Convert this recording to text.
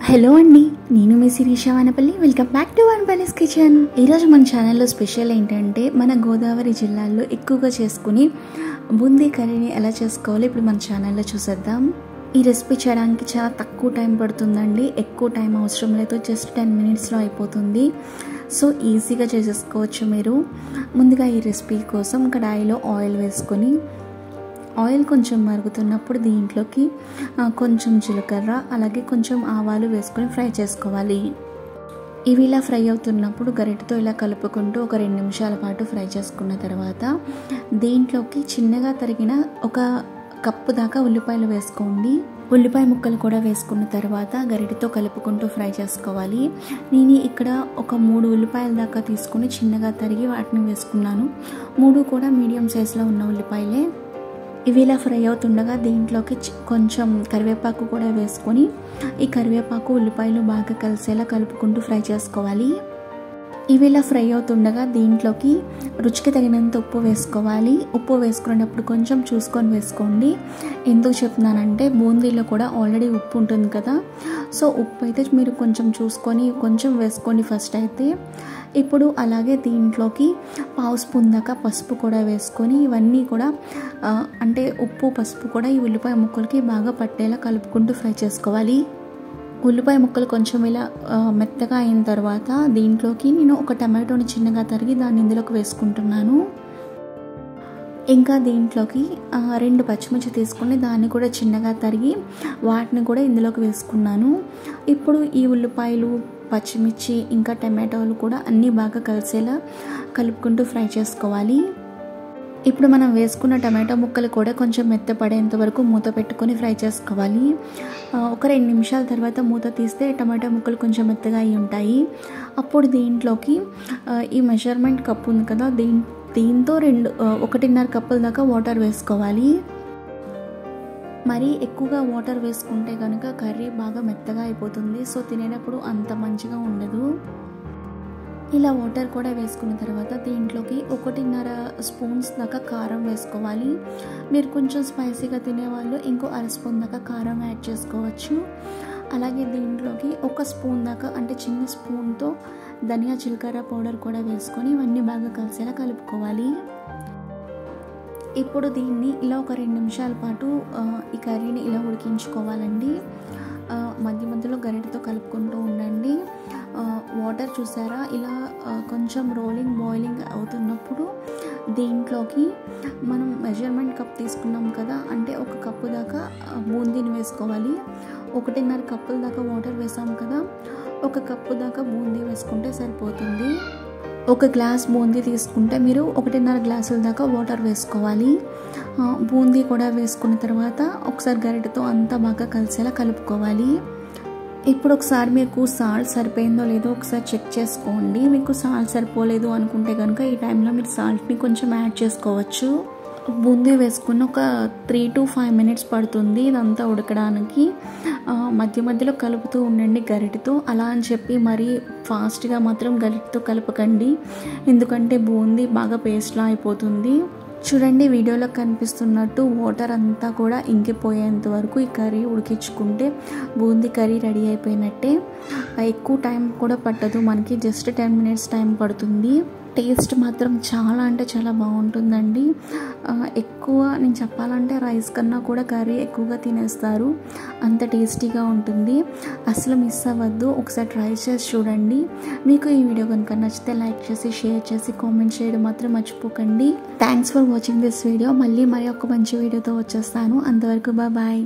Hello అండి, నేను మీ Sirisha Vanapalli. Welcome back to Vanapalli's kitchen. ఈరోజు మన ఛానల్లో స్పెషల్ ఏంటంటే మన గోదావరి జిల్లాలో ఎక్కువగా చేసుకుని బూందీ కర్రీని ఎలా చేసుకోవాలో ఇప్పుడు మన ఛానల్లో చూసేద్దాం. ఈ రెసిపీ చేయడానికి చాలా తక్కువ టైం పడుతుందండి, ఎక్కువ టైం అవసరం లేదు, జస్ట్ 10 minutesలో అయిపోతుంది. సో ఈజీగా చేసేసుకోవచ్చు మీరు. ముందుగా ఈ రెసిపీ కోసం కడాయిలో ఆయిల్ వేసుకొని ఆయిల్ కొంచెం మరుగుతున్నప్పుడు దీంట్లోకి కొంచెం జీలకర్ర అలాగే కొంచెం ఆవాలు వేసుకొని ఫ్రై చేసుకోవాలి. ఇవి ఇలా ఫ్రై అవుతున్నప్పుడు గరిటెతో ఇలా కలుపుకుంటూ ఒక 2 నిమిషాల పాటు ఫ్రై చేసుకున్న తర్వాత దీంట్లోకి చిన్నగా తరిగిన ఒక కప్పు దాకా ఉల్లిపాయలు వేసుకోండి. ఉల్లిపాయ ముక్కలు కూడా వేసుకున్న తర్వాత గరిటెతో కలుపుకుంటూ ఫ్రై చేసుకోవాలి. నేను ఇక్కడ ఒక 3 ఉల్లిపాయల దాకా తీసుకుని చిన్నగా తరిగి వాటిని వేసుకున్నాను. 3 కూడా మీడియం సైజులో ఉన్న ఉల్లిపాయలే. ఇవి ఇలా ఫ్రై అవుతుండగా దీంట్లోకి కొంచెం కరివేపాకు కూడా వేసుకొని ఈ కరివేపాకు ఉల్లిపాయలు బాగా కలిసేలా కలుపుకుంటూ ఫ్రై చేసుకోవాలి. ఇవి ఇలా ఫ్రై అవుతుండగా దీంట్లోకి రుచికి తగినంత ఉప్పు వేసుకోవాలి. ఉప్పు వేసుకునేటప్పుడు కొంచెం చూసుకొని వేసుకోండి. ఎందుకు చెప్తున్నానంటే బూందీలో కూడా ఆల్రెడీ ఉప్పు ఉంటుంది కదా, సో ఉప్పు అయితే మీరు కొంచెం చూసుకొని కొంచెం వేసుకోండి ఫస్ట్ అయితే. ఇప్పుడు అలాగే దీంట్లోకి 1/2 స్పూన్ దాకా పసుపు కూడా వేసుకొని ఇవన్నీ కూడా అంటే ఉప్పు పసుపు కూడా ఈ ఉల్లిపాయ ముక్కలకి బాగా పట్టేలా కలుపుకుంటూ ఫ్రై చేసుకోవాలి. ఉల్లిపాయ ముక్కలు కొంచెం ఇలా మెత్తగా అయిన తర్వాత దీంట్లోకి నేను ఒక టమాటోని చిన్నగా తరిగి దాన్ని ఇందులోకి వేసుకుంటున్నాను. ఇంకా దీంట్లోకి 2 పచ్చిమిర్చి తీసుకుని దాన్ని కూడా చిన్నగా తరిగి వాటిని కూడా ఇందులోకి వేసుకున్నాను. ఇప్పుడు ఈ ఉల్లిపాయలు పచ్చిమిర్చి ఇంకా టమాటోలు కూడా అన్నీ బాగా కలిసేలా కలుపుకుంటూ ఫ్రై చేసుకోవాలి. ఇప్పుడు మనం వేసుకున్న టమాటో ముక్కలు కూడా కొంచెం మెత్తపడేంత వరకు మూత పెట్టుకొని ఫ్రై చేసుకోవాలి. ఒక 2 నిమిషాల తర్వాత మూత తీస్తే టమాటో ముక్కలు కొంచెం మెత్తగా అయి ఉంటాయి. అప్పుడు దీంట్లోకి ఈ మెజర్మెంట్ కప్ ఉంది కదా, దీంతో 1.5 కప్పుల దాకా వాటర్ వేసుకోవాలి. మరీ ఎక్కువగా వాటర్ వేసుకుంటే కనుక కర్రీ బాగా మెత్తగా అయిపోతుంది, సో తినేటప్పుడు అంత మంచిగా ఉండదు. ఇలా వాటర్ కూడా వేసుకున్న తర్వాత దీంట్లోకి 1.5 స్పూన్స్ దాకా కారం వేసుకోవాలి. మీరు కొంచెం స్పైసీగా తినేవాళ్ళు ఇంకో 1/2 స్పూన్ దాకా కారం యాడ్ చేసుకోవచ్చు. అలాగే దీంట్లోకి 1 స్పూన్ దాకా అంటే చిన్న స్పూన్తో ధనియా జీలకర్ర పౌడర్ కూడా వేసుకొని ఇవన్నీ బాగా కలిసేలా కలుపుకోవాలి. ఇప్పుడు దీన్ని ఇలా ఒక 2 నిమిషాల పాటు ఈ కర్రీని ఇలా ఉడికించుకోవాలండి. మధ్య మధ్యలో గరిటెతో కలుపుకుంటూ ఉండండి. వాటర్ చూసారా, ఇలా కొంచెం బాయిలింగ్ అవుతున్నప్పుడు దీంట్లోకి మనం మెజర్మెంట్ కప్ తీసుకున్నాం కదా, అంటే 1 కప్పు దాకా బూందీని వేసుకోవాలి. 1.5 కప్పుల దాకా వాటర్ వేసాం కదా, 1 కప్పు దాకా బూందీ వేసుకుంటే సరిపోతుంది. 1 గ్లాస్ బూందీ తీసుకుంటే మీరు 1.5 గ్లాసుల దాకా వాటర్ వేసుకోవాలి. బూందీ కూడా వేసుకున్న తర్వాత ఒకసారి గరిటెతో అంతా బాగా కలిసేలా కలుపుకోవాలి. ఇప్పుడు ఒకసారి మీకు సాల్ట్ సరిపోయిందో లేదో ఒకసారి చెక్ చేసుకోండి. మీకు సాల్ట్ సరిపోలేదు అనుకుంటే కనుక ఈ టైంలో మీరు సాల్ట్ని కొంచెం యాడ్ చేసుకోవచ్చు. బూందీ వేసుకుని ఒక 3 to 5 minutes పడుతుంది ఇదంతా ఉడకడానికి. మధ్య మధ్యలో కలుపుతూ ఉండండి గరిటెతో. అలా అని చెప్పి మరీ ఫాస్ట్గా మాత్రం గరిటెతో కలపకండి, ఎందుకంటే బూందీ బాగా పేస్ట్లా అయిపోతుంది. చూడండి, వీడియోలో కనిపిస్తున్నట్టు వాటర్ అంతా కూడా ఇంకిపోయేంత వరకు ఈ కర్రీ ఉడికించుకుంటే బూందీ కర్రీ రెడీ అయిపోయినట్టే. ఎక్కువ టైం కూడా పట్టదు మనకి, జస్ట్ 10 minutes టైం పడుతుంది. టేస్ట్ మాత్రం చాలా అంటే చాలా బాగుంటుందండి. ఎక్కువ నేను చెప్పాలంటే రైస్ కన్నా కూడా కర్రీ ఎక్కువగా తినేస్తారు, అంత టేస్టీగా ఉంటుంది. అసలు మిస్ అవ్వద్దు, ఒకసారి ట్రై చేసి చూడండి. మీకు ఈ వీడియో కనుక నచ్చితే లైక్ చేసి షేర్ చేసి కామెంట్ చేయడం మాత్రం మర్చిపోకండి. Thanks for watching this video. మళ్ళీ మరి ఒక మంచి వీడియోతో వచ్చేస్తాను. అంతవరకు బాయ్.